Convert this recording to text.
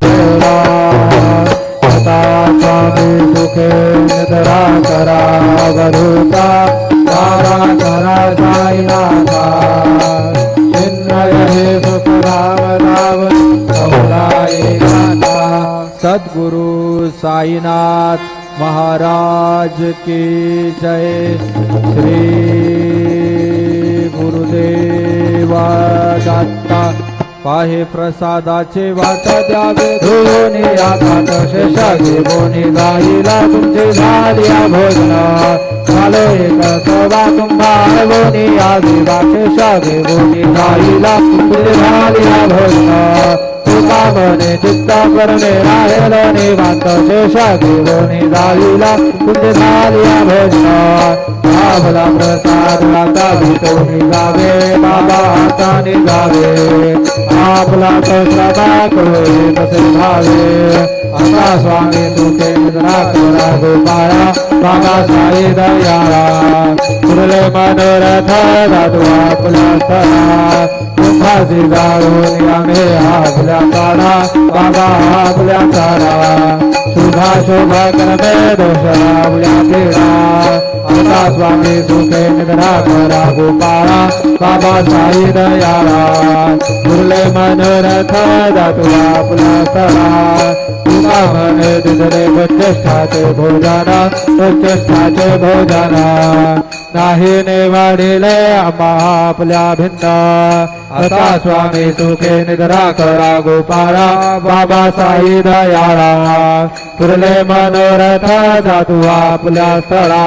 देवा आता स्वामी सुखे निद्रा करा वरुता तारा करा साईनाथा चिन्मय हे सुख राम राम नाथा। सद्गुरु साईनाथ महाराज की जय। श्री गुरुदेवा दत्ता पाहे प्रसादाचे वाट द्यावे दोन्ही हातात शेष घेऊनी गाईला तुमची झाली भोजन झाले एक सवा कुंभार गोनी आधी शेष घेऊनी गाईला तुमची झाली भोजन तुका मने चित्ता करणे राहेल निवांत शेष घेऊनी गाईला तुमची झाली भोजन आपला प्रसाद आता भितोनी जावे बाबा आता निघावे आपला कसला कळे कसे भावे आता स्वामी तुके निद्रा करा गोपाळा बाबा साई दयाळा तुरले मनोरथ दादू आपला स्थळा कुंभाची जाळून आम्ही आपल्या काढा बाबा आपल्या काढा शुभा शोभा करमे दोष आपल्या केळा आता स्वामी सुखे निद्रा करा गोपाळा बाबा साई दयाळा तुरले मनोरथ दातू आपला स्थळा तुका म्हणे तिसरे उच्चष्ठाचे भोजना उच्चष्ठाचे भोजना नाही नेवाडिले आम्हा आपल्या भिन्न आता स्वामी सुखे निद्रा करा गोपाळा बाबा साई दयाळा तुरले मनोरथ दातू आपल्या स्थळा